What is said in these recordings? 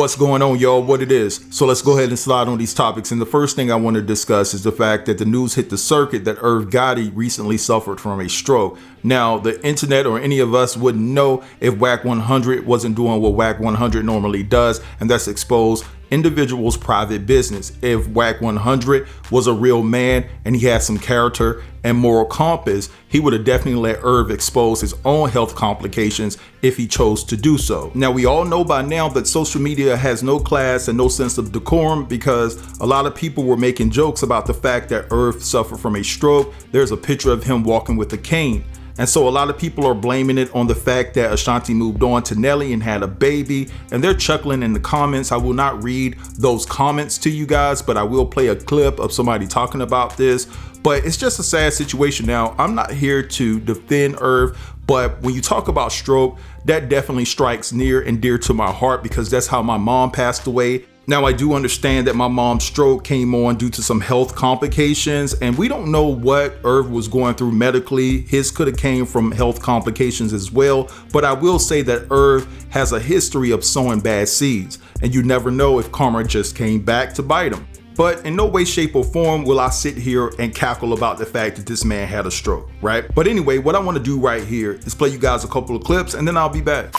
What's going on, y'all? What it is? So let's go ahead and slide on these topics. And the first thing I want to discuss is the fact that the news hit the circuit that Irv Gotti recently suffered from a stroke. Now, the internet or any of us wouldn't know if Wack 100 wasn't doing what Wack 100 normally does, and that's expose individuals' private business. If Wack 100 was a real man and he had some character and moral compass, he would have definitely let Irv expose his own health complications if he chose to do so. Now, we all know by now that social media has no class and no sense of decorum, because a lot of people were making jokes about the fact that Irv suffered from a stroke. There's a picture of him walking with a cane. And so a lot of people are blaming it on the fact that Ashanti moved on to Nelly and had a baby, and they're chuckling in the comments. I will not read those comments to you guys, but I will play a clip of somebody talking about this. But it's just a sad situation. Now, I'm not here to defend Irv, but when you talk about stroke, that definitely strikes near and dear to my heart, because that's how my mom passed away. Now, I do understand that my mom's stroke came on due to some health complications, and we don't know what Irv was going through medically. His could have came from health complications as well, but I will say that Irv has a history of sowing bad seeds, and you never know if karma just came back to bite him. But in no way, shape, or form will I sit here and cackle about the fact that this man had a stroke, right? But anyway, what I want to do right here is play you guys a couple of clips, and then I'll be back.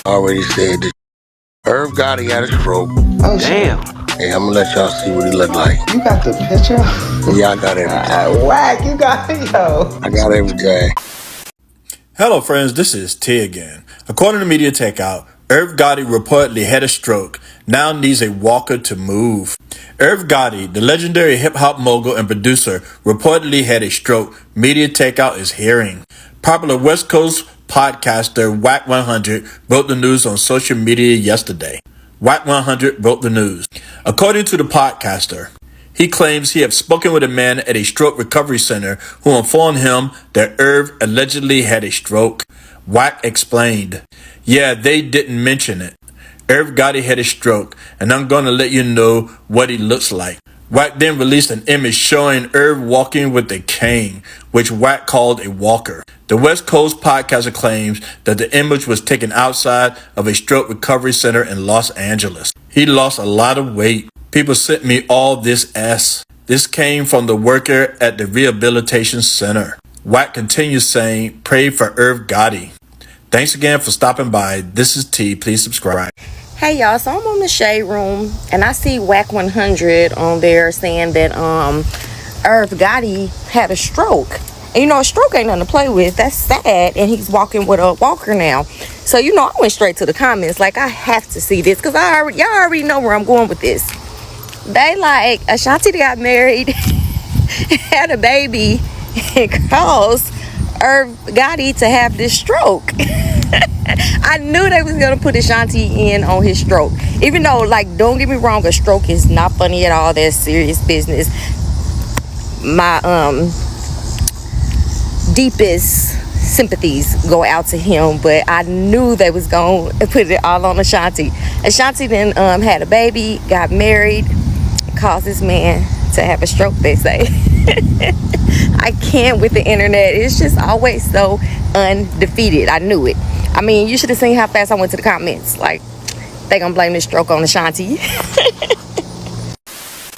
Already said that Irv Gotti had a stroke. Oh, damn. Hey, I'm gonna let y'all see what he looked like. You got the picture? Yeah, I got everything. Wack, you got it, yo. I got everything. Hello friends, this is T again. According to Media Takeout, Irv Gotti reportedly had a stroke, now needs a walker to move. Irv Gotti, the legendary hip-hop mogul and producer, reportedly had a stroke, Media Takeout is hearing. Popular West Coast podcaster Wack 100 broke the news on social media yesterday. Wack 100 broke the news. According to the podcaster, he claims he had spoken with a man at a stroke recovery center who informed him that Irv allegedly had a stroke. Wack explained, "Yeah, they didn't mention it. Irv Gotti had a stroke, and I'm going to let you know what he looks like." Wack then released an image showing Irv walking with a cane, which Wack called a walker. The West Coast podcaster claims that the image was taken outside of a stroke recovery center in Los Angeles. He lost a lot of weight. People sent me all this S. This came from the worker at the rehabilitation center. Wack continues saying, "Pray for Irv Gotti." Thanks again for stopping by. This is T. Please subscribe. Hey y'all, so I'm on the Shade Room and I see Wack 100 on there saying that Irv Gotti had a stroke. And you know, a stroke ain't nothing to play with. That's sad. And he's walking with a walker now. So you know, I went straight to the comments like, I have to see this, because y'all already know where I'm going with this. They like, Ashanti got married, had a baby, and caused Irv Gotti to have this stroke. I knew they was gonna put Ashanti in on his stroke, even though, like, don't get me wrong, a stroke is not funny at all. That's serious business. My deepest sympathies go out to him, but I knew they was gonna put it all on Ashanti. Ashanti then had a baby, got married, caused this man to have a stroke, they say. I can't with the internet. It's just always so undefeated. I knew it. I mean, you should have seen how fast I went to the comments. Like, they gonna blame this stroke on Ashanti.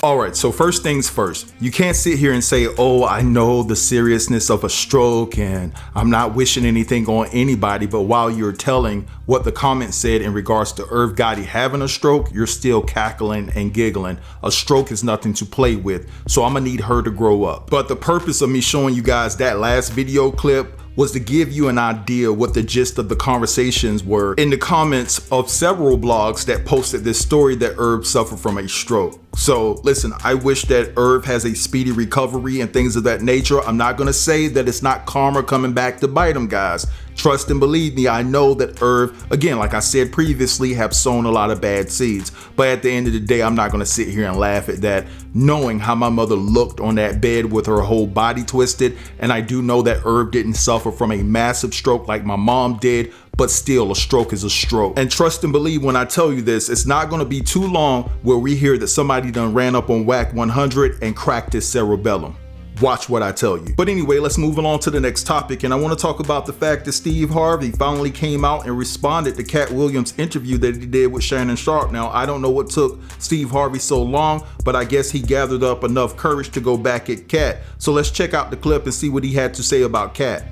All right, so first things first, you can't sit here and say, "Oh, I know the seriousness of a stroke and I'm not wishing anything on anybody," but while you're telling what the comments said in regards to Irv Gotti having a stroke, you're still cackling and giggling. A stroke is nothing to play with, so I'm gonna need her to grow up. But the purpose of me showing you guys that last video clip was to give you an idea what the gist of the conversations were in the comments of several blogs that posted this story that Irv suffered from a stroke. So listen, I wish that Irv has a speedy recovery and things of that nature. I'm not gonna say that it's not karma coming back to bite him, guys. Trust and believe me, I know that Irv, again, like I said previously, have sown a lot of bad seeds. But at the end of the day, I'm not gonna sit here and laugh at that, knowing how my mother looked on that bed with her whole body twisted. And I do know that Irv didn't suffer from a massive stroke like my mom did, but still, a stroke is a stroke. And trust and believe when I tell you this, it's not gonna be too long where we hear that somebody done ran up on Wack 100 and cracked his cerebellum. watch what I tell you. But anyway, let's move on to the next topic, and I want to talk about the fact that Steve Harvey finally came out and responded to Katt Williams' interview that he did with Shannon Sharpe. Now, I don't know what took Steve Harvey so long, but I guess he gathered up enough courage to go back at Katt. So let's check out the clip and see what he had to say about Katt.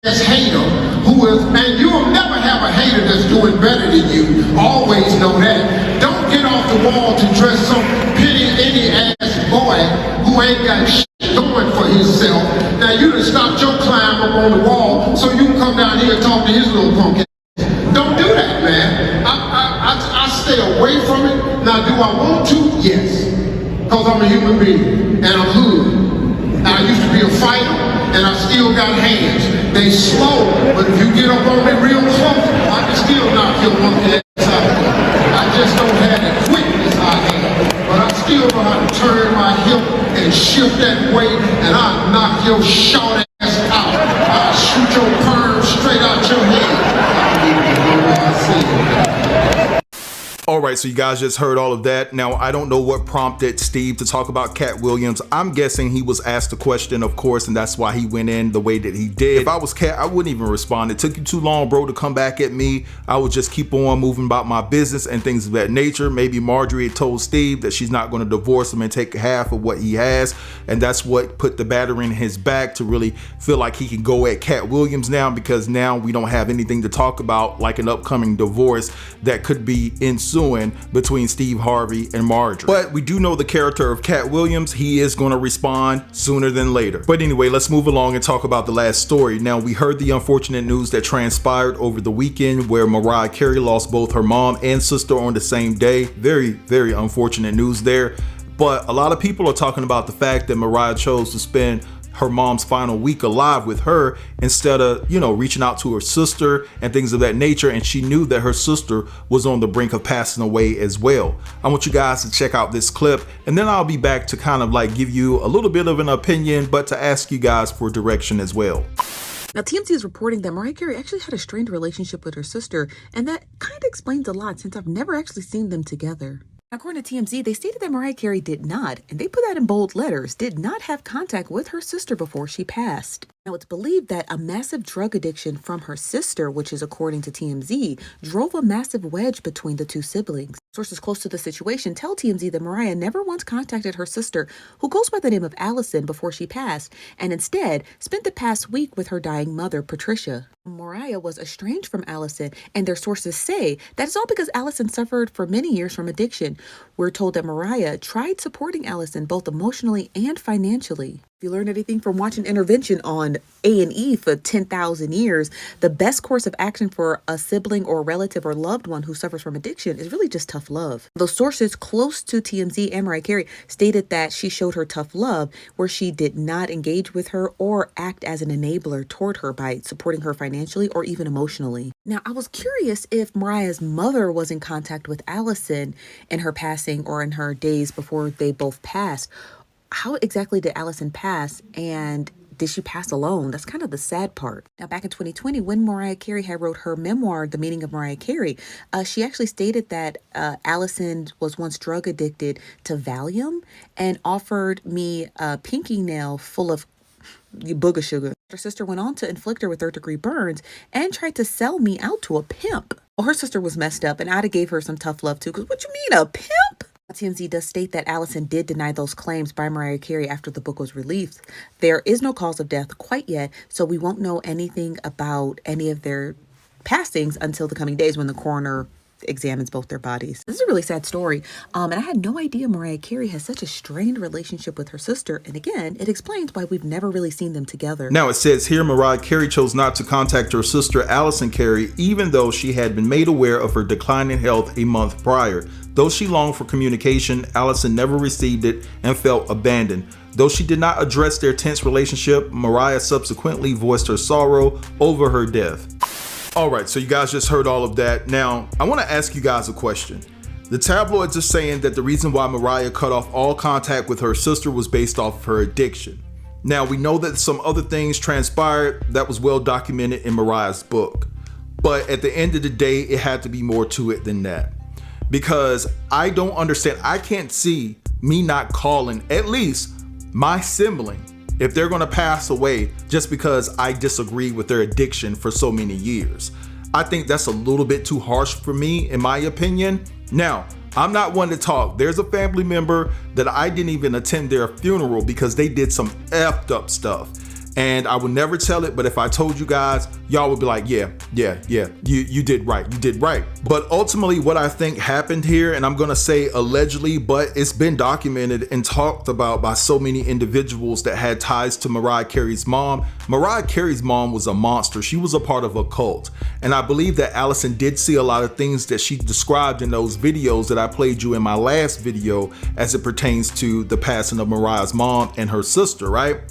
Hater who is, and you will never have a hater that's doing better than you. Always know that. Don't get off the wall to dress some pity any ass boy who ain't got shit going for himself. Now you done stopped your climb up on the wall so you can come down here and talk to his little punk ass. Don't do that, man. I stay away from it. Now do I want to? Yes. Because I'm a human being and I'm hood. I used to be a fighter and I still got hands. They slow, but if you get up on me real close, I can still knock your monkey ass out. I just don't have the quickness I have, but I still know how to turn my hip and shift that weight, and I'll knock your short ass out. I'll shoot your perm straight out your head. I don't even know what I see. All right, so you guys just heard all of that. Now, I don't know what prompted Steve to talk about Katt Williams. I'm guessing he was asked a question, of course, and that's why he went in the way that he did. If I was Katt, I wouldn't even respond. It took you too long, bro, to come back at me. I would just keep on moving about my business and things of that nature. Maybe Marjorie had told Steve that she's not going to divorce him and take half of what he has, and that's what put the batter in his back to really feel like he can go at Katt Williams now, because now we don't have anything to talk about like an upcoming divorce that could be ensuing between Steve Harvey and Marjorie. But we do know the character of Katt Williams. He is going to respond sooner than later. But anyway, let's move along and talk about the last story. Now, we heard the unfortunate news that transpired over the weekend where Mariah Carey lost both her mom and sister on the same day. Very, very unfortunate news there. But a lot of people are talking about the fact that Mariah chose to spend her mom's final week alive with her instead of, reaching out to her sister and things of that nature. And she knew that her sister was on the brink of passing away as well. I want you guys to check out this clip, and then I'll be back to kind of like give you a little bit of an opinion, but to ask you guys for direction as well. Now, TMZ is reporting that Mariah Carey actually had a strained relationship with her sister, and that kind of explains a lot since I've never actually seen them together. According to TMZ, they stated that Mariah Carey did not, and they put that in bold letters, did not have contact with her sister before she passed. Now, it's believed that a massive drug addiction from her sister, which is according to TMZ, drove a massive wedge between the two siblings. Sources close to the situation tell TMZ that Mariah never once contacted her sister, who goes by the name of Allison, before she passed, and instead spent the past week with her dying mother, Patricia. Mariah was estranged from Allison, and their sources say that it's all because Allison suffered for many years from addiction. We're told that Mariah tried supporting Allison both emotionally and financially. If you learn anything from watching Intervention on A&E for 10,000 years, the best course of action for a sibling or relative or loved one who suffers from addiction is really just tough love. Those sources close to TMZ and Mariah Carey stated that she showed her tough love, where she did not engage with her or act as an enabler toward her by supporting her financially or even emotionally. Now, I was curious if Mariah's mother was in contact with Allison in her passing or in her days before they both passed. How exactly did Allison pass, and did she pass alone? That's kind of the sad part. Now, back in 2020, when Mariah Carey had wrote her memoir, The Meaning of Mariah Carey, she actually stated that Allison was once drug addicted to Valium and offered me a pinky nail full of booger sugar. Her sister went on to inflict her with third-degree burns and tried to sell me out to a pimp. Well, her sister was messed up, and I'd have gave her some tough love too, because what you mean, a pimp? TMZ does state that Allison did deny those claims by Mariah Carey after the book was released. There is no cause of death quite yet, so we won't know anything about any of their passings until the coming days when the coroner examines both their bodies. This is a really sad story, and I had no idea Mariah Carey has such a strained relationship with her sister, and again, it explains why we've never really seen them together. Now, it says here Mariah Carey chose not to contact her sister Allison Carey, even though she had been made aware of her declining health a month prior. Though she longed for communication, Allison never received it and felt abandoned. Though she did not address their tense relationship, Mariah subsequently voiced her sorrow over her death. All right, so you guys just heard all of that. Now, I want to ask you guys a question. The tabloids are saying that the reason why Mariah cut off all contact with her sister was based off of her addiction. Now, we know that some other things transpired that was well documented in Mariah's book. But at the end of the day, it had to be more to it than that. Because I don't understand. I can't see me not calling at least my sibling, if they're gonna pass away just because I disagree with their addiction for so many years. I think that's a little bit too harsh for me, in my opinion. Now, I'm not one to talk. There's a family member that I didn't even attend their funeral because they did some effed up stuff. And I would never tell it, but if I told you guys, y'all would be like, yeah, you did right, you did right. But ultimately what I think happened here, and I'm gonna say allegedly, but it's been documented and talked about by so many individuals that had ties to Mariah Carey's mom. Mariah Carey's mom was a monster. She was a part of a cult. And I believe that Allison did see a lot of things that she described in those videos that I played you in my last video as it pertains to the passing of Mariah's mom and her sister, right?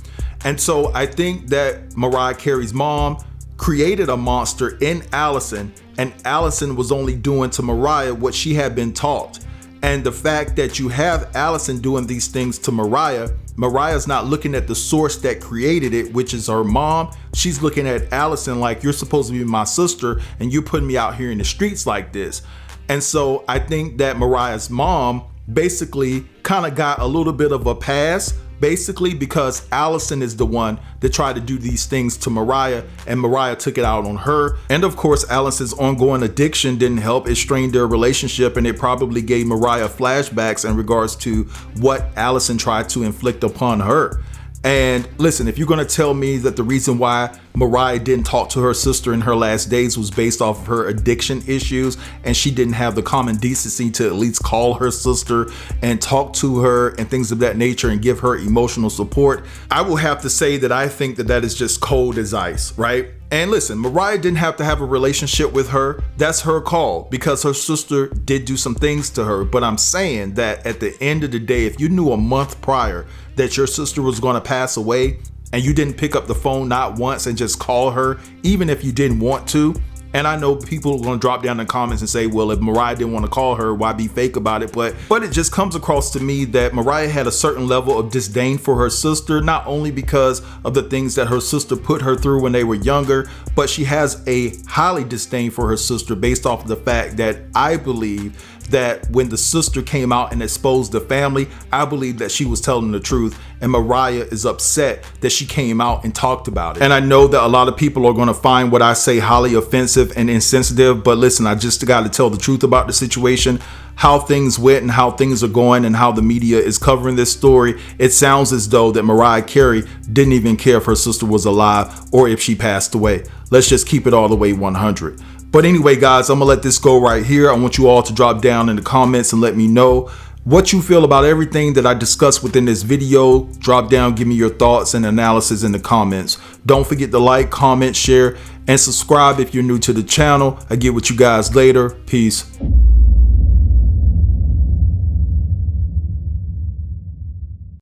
And so I think that Mariah Carey's mom created a monster in Allison, and Allison was only doing to Mariah what she had been taught. And the fact that you have Allison doing these things to Mariah's not looking at the source that created it, which is her mom. She's looking at Allison like, you're supposed to be my sister and you're putting me out here in the streets like this. And so I think that Mariah's mom basically kind of got a little bit of a pass, basically because Allison is the one that tried to do these things to Mariah, and Mariah took it out on her. And of course, Allison's ongoing addiction didn't help. It strained their relationship, and it probably gave Mariah flashbacks in regards to what Allison tried to inflict upon her. And listen, if you're gonna tell me that the reason why Mariah didn't talk to her sister in her last days was based off of her addiction issues, and she didn't have the common decency to at least call her sister and talk to her and things of that nature and give her emotional support, I will have to say that I think that that is just cold as ice, right? And listen, Mariah didn't have to have a relationship with her. That's her call because her sister did do some things to her. But I'm saying that at the end of the day, if you knew a month prior that your sister was going to pass away and you didn't pick up the phone not once and just call her, even if you didn't want to, and I know people are going to drop down in the comments and say, well, if Mariah didn't want to call her, why be fake about it? But it just comes across to me that Mariah had a certain level of disdain for her sister, not only because of the things that her sister put her through when they were younger, but she has a highly disdain for her sister based off of the fact that I believe that when the sister came out and exposed the family, I believe that she was telling the truth, and Mariah is upset that she came out and talked about it. And I know that a lot of people are going to find what I say highly offensive and insensitive, but listen, I just got to tell the truth about the situation, how things went and how things are going and how the media is covering this story. It sounds as though that Mariah Carey didn't even care if her sister was alive or if she passed away. Let's just keep it all the way 100. But anyway, guys, I'm gonna let this go right here. I want you all to drop down in the comments and let me know what you feel about everything that I discussed within this video. Drop down, give me your thoughts and analysis in the comments. Don't forget to like, comment, share, and subscribe if you're new to the channel. I get with you guys later. Peace.